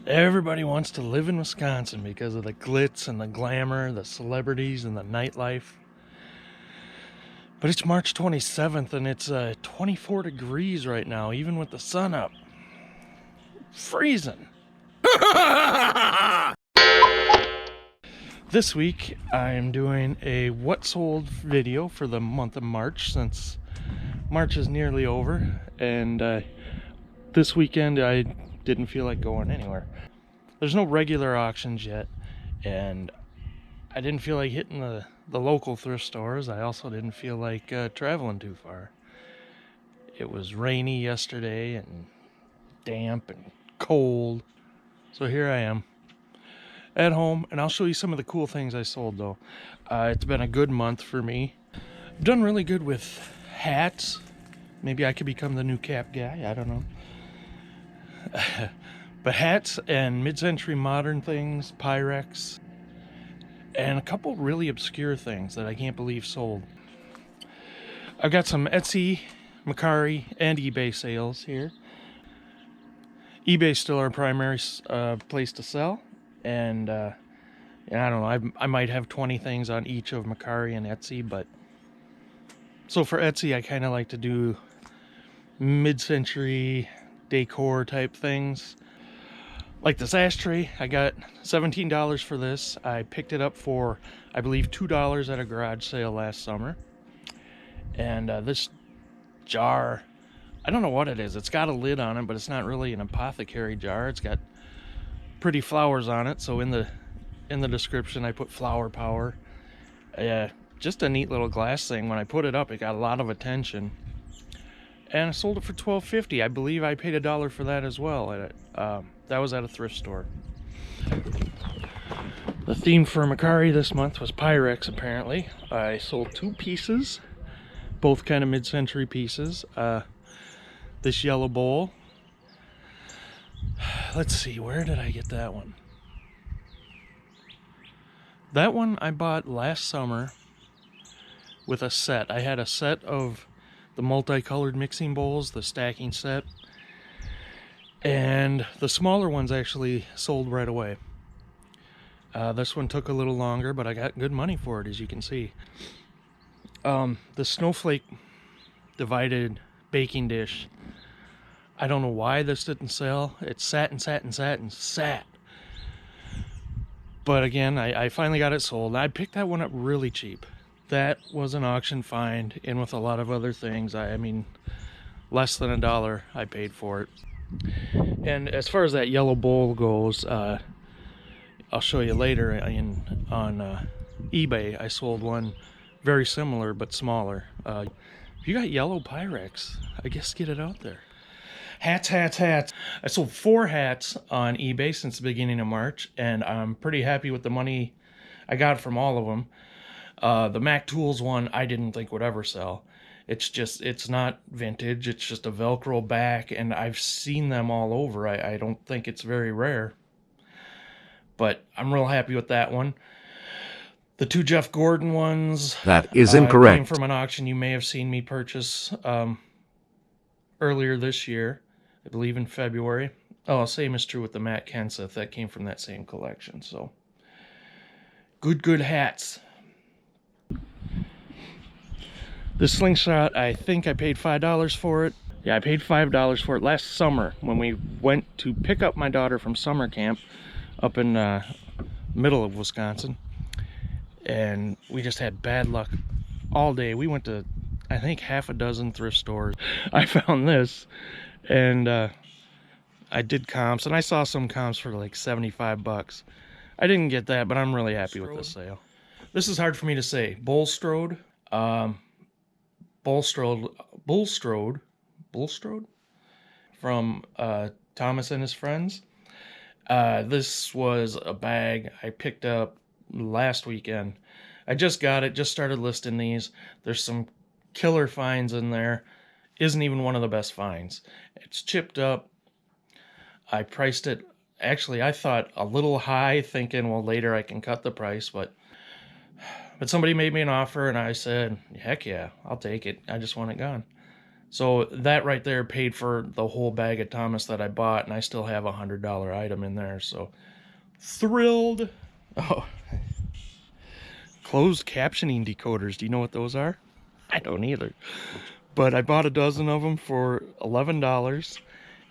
Everybody wants to live in Wisconsin because of the glitz and the glamour, the celebrities and the nightlife. But it's March 27th and it's 24 degrees right now, even with the sun up. Freezing. This week I'm doing a what sold video for the month of March, since March is nearly over, and this weekend I didn't feel like going anywhere. There's no regular auctions yet, and I didn't feel like hitting the local thrift stores. I also didn't feel like traveling too far. It was rainy yesterday and damp and cold, so here I am at home, and I'll show you some of the cool things I sold though. It's been a good month for me. I've done really good with hats. Maybe I could become the new cap guy, I don't know. But hats and mid-century modern things, Pyrex, and a couple really obscure things that I can't believe sold. I've got some Etsy, Mercari, and eBay sales here. eBay's still our primary place to sell, and I don't know, I might have 20 things on each of Mercari and Etsy, but so for Etsy I kind of like to do mid-century decor type things. Like this ashtray, I got $17 for this. I picked it up for, I believe, $2 at a garage sale last summer. And this jar, I don't know what it is. It's got a lid on it, but it's not really an apothecary jar. It's got pretty flowers on it. So in the description, I put flower power. Just a neat little glass thing. When I put it up, it got a lot of attention. And I sold it for $12.50. I believe I paid $1 for that as well. That was at a thrift store. The theme for Mercari this month was Pyrex, apparently. I sold 2 pieces, both kind of mid-century pieces. This yellow bowl. Let's see, where did I get that one? That one I bought last summer with a set. I had a set of the multicolored mixing bowls, the stacking set, and the smaller ones actually sold right away. This one took a little longer, but I got good money for it, as you can see. The Snowflake divided baking dish, I don't know why this didn't sell. It sat and sat and sat and sat. But again, I finally got it sold. I picked that one up really cheap. That was an auction find, in with a lot of other things. I mean, less than $1 I paid for it. And as far as that yellow bowl goes, I'll show you later on eBay. I sold one very similar but smaller. If you got yellow Pyrex, I guess get it out there. Hats. I sold 4 hats on eBay since the beginning of March, and I'm pretty happy with the money I got from all of them. The Mac Tools one I didn't think would ever sell. It's not vintage, it's just a Velcro back, and I've seen them all over. I don't think it's very rare. But I'm real happy with that one. The 2 Jeff Gordon ones. That is incorrect. Came from an auction you may have seen me purchase earlier this year. I believe in February. Oh, same is true with the Matt Kenseth. That came from that same collection. So, good hats. This slingshot, I think I paid $5 for it. Yeah, I paid $5 for it last summer when we went to pick up my daughter from summer camp up in middle of Wisconsin. And we just had bad luck all day. We went to, I think, half a dozen thrift stores. I found this, and I did comps, and I saw some comps for like 75 bucks. I didn't get that, but I'm really happy with this sale. This is hard for me to say. Bulstrode from Thomas and his friends. This was a bag I picked up last weekend. I just got it, just started listing these. There's some killer finds in there. Isn't even one of the best finds. It's chipped up. I priced it, actually I thought a little high, thinking, well, later I can cut the price, but somebody made me an offer and I said, heck yeah, I'll take it. I just want it gone. So that right there paid for the whole bag of Thomas that I bought, and I still have a $100 item in there. So thrilled. Oh, closed captioning decoders. Do you know what those are? I don't either. But I bought a dozen of them for $11,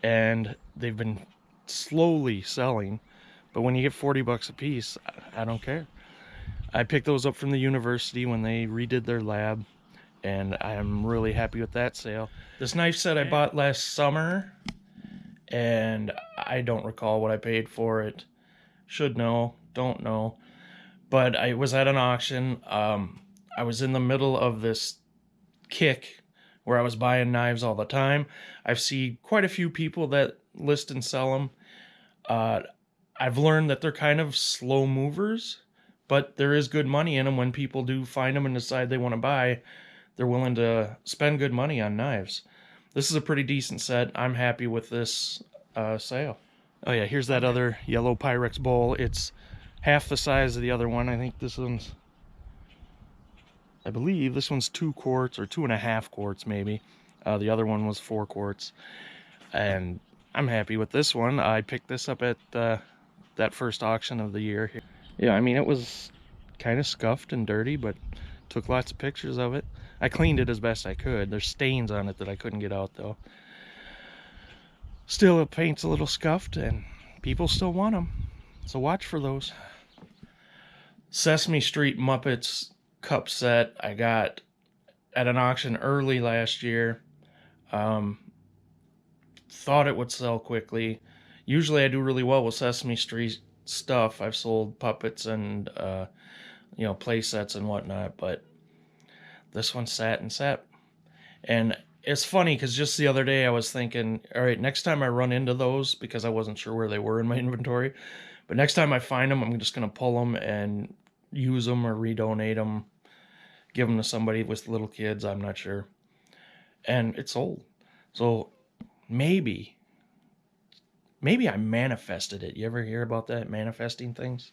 and they've been slowly selling. But when you get 40 bucks a piece, I don't care. I picked those up from the university when they redid their lab, and I am really happy with that sale. This knife set I bought last summer, and I don't recall what I paid for it. Should know, don't know. But I was at an auction. I was in the middle of this kick where I was buying knives all the time. I've seen quite a few people that list and sell them. I've learned that they're kind of slow movers, but there is good money in them when people do find them and decide they want to buy. They're willing to spend good money on knives. This is a pretty decent set. I'm happy with this sale. Oh yeah, here's that other yellow Pyrex bowl. It's half the size of the other one. I think this one's, I believe this one's 2 quarts or 2.5 quarts maybe. The other one was 4 quarts. And I'm happy with this one. I picked this up at that first auction of the year. Yeah, I mean, it was kind of scuffed and dirty, but took lots of pictures of it. I cleaned it as best I could. There's stains on it that I couldn't get out though. Still, it paint's a little scuffed and people still want them. So watch for those. Sesame Street Muppets cup set I got at an auction early last year. Thought it would sell quickly. Usually I do really well with Sesame Street stuff. I've sold puppets and play sets and whatnot, but this one sat and sat. And it's funny because just the other day I was thinking, all right, next time I run into those, because I wasn't sure where they were in my inventory, but next time I find them, I'm just going to pull them and use them or redonate them, give them to somebody with little kids, I'm not sure. And it's sold. So maybe I manifested it. You ever hear about that, manifesting things?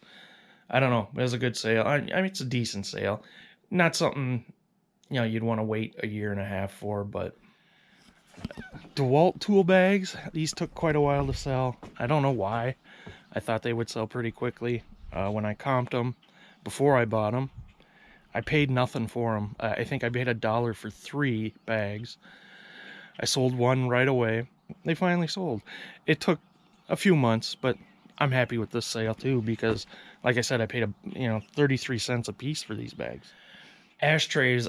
I don't know. It was a good sale. I mean, it's a decent sale. Not something, you'd want to wait a year and a half for, but Dewalt tool bags, these took quite a while to sell. I don't know why. I thought they would sell pretty quickly. When I comped them before I bought them, I paid nothing for them. I think I paid $1 for 3 bags. I sold one right away. They finally sold. It took a few months, but I'm happy with this sale too, because like I said, I paid 33 cents a piece for these bags. Ashtrays,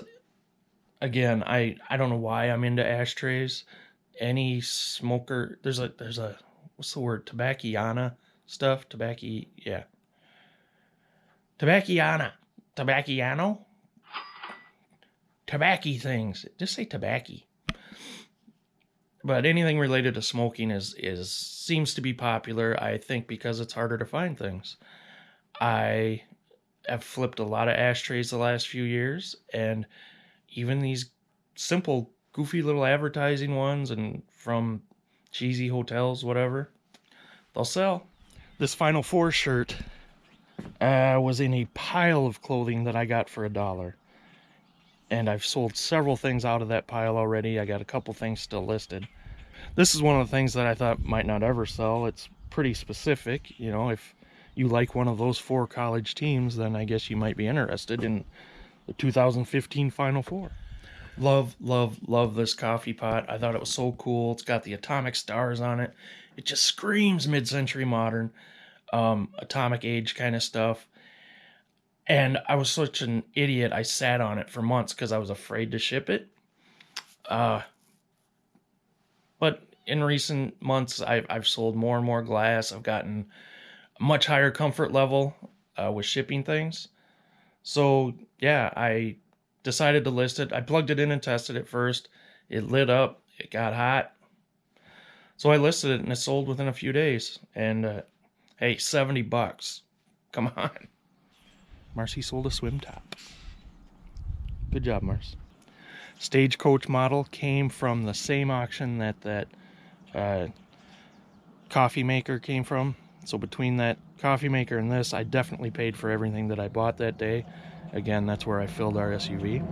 again, I don't know why I'm into ashtrays. Any smoker, there's a what's the word, tobacciana stuff, tobacciano, tobacco things, just say tobacco. But anything related to smoking seems to be popular, I think, because it's harder to find things. I have flipped a lot of ashtrays the last few years, and even these simple, goofy little advertising ones and from cheesy hotels, whatever, they'll sell. This Final Four shirt was in a pile of clothing that I got for $1. And I've sold several things out of that pile already. I got a couple things still listed. This is one of the things that I thought might not ever sell. It's pretty specific. If you like one of those 4 college teams, then I guess you might be interested in the 2015 Final Four. Love, love, love this coffee pot. I thought it was so cool. It's got the atomic stars on it. It just screams mid-century modern, atomic age kind of stuff. And I was such an idiot. I sat on it for months because I was afraid to ship it. But in recent months, I've sold more and more glass. I've gotten a much higher comfort level with shipping things. So yeah, I decided to list it. I plugged it in and tested it first. It lit up. It got hot. So I listed it and it sold within a few days. And hey, $70. Come on. Marcy sold a swim top. Good job, Mars. Stagecoach model came from the same auction that coffee maker came from. So between that coffee maker and this, I definitely paid for everything that I bought that day. Again, that's where I filled our SUV.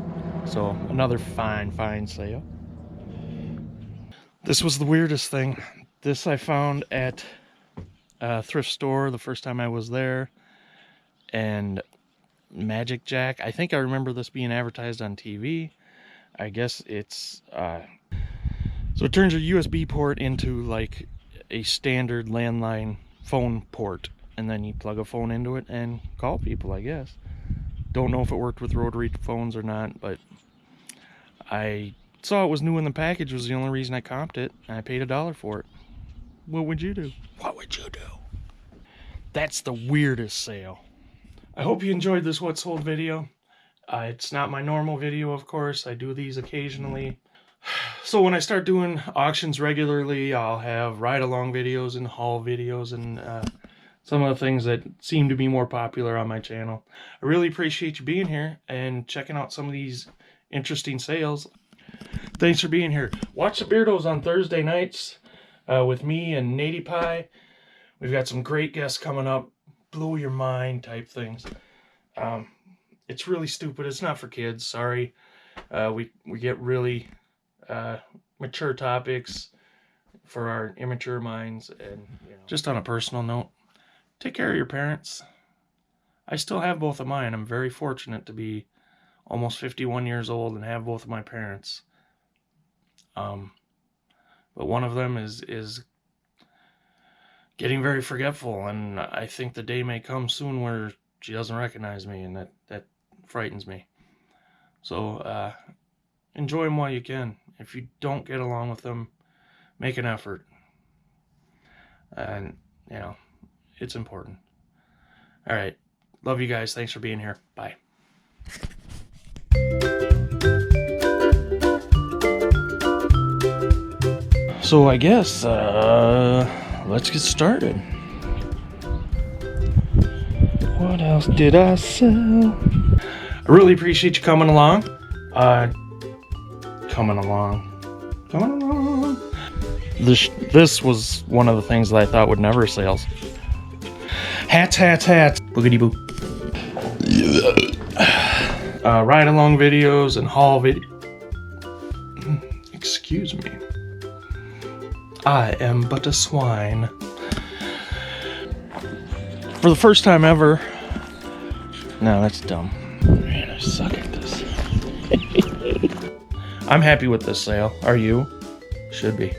So another fine sale. This was the weirdest thing. This I found at a thrift store the first time I was there. And Magic Jack, I think I remember this being advertised on TV. I guess it's so it turns your USB port into like a standard landline phone port, and then you plug a phone into it and call people, I guess. Don't know if it worked with rotary phones or not, but I saw it was new in the package, was the only reason I comped it, and I paid $1 for it. What would you do? What would you do? That's the weirdest sale. I hope you enjoyed this What Sold video. It's not my normal video, of course. I do these occasionally. So when I start doing auctions regularly, I'll have ride-along videos and haul videos and some of the things that seem to be more popular on my channel. I really appreciate you being here and checking out some of these interesting sales. Thanks for being here. Watch the Beardos on Thursday nights with me and Nady Pie. We've got some great guests coming up. Blow your mind type things. It's really stupid. It's not for kids. Sorry. We get really mature topics for our immature minds. And just on a personal note, take care of your parents. I still have both of mine. I'm very fortunate to be almost 51 years old and have both of my parents. But one of them is getting very forgetful, and I think the day may come soon where she doesn't recognize me, and that frightens me. So enjoy them while you can. If you don't get along with them, make an effort. And it's important. All right, love you guys. Thanks for being here. Bye. So I guess let's get started. What else did I sell? I really appreciate you coming along. Coming along. This was one of the things that I thought would never sell. Hats. Boogity boo. Ride along videos and haul video. Excuse me. I am but a swine. For the first time ever. No, that's dumb. Man, I suck at this. I'm happy with this sale. Are you? Should be.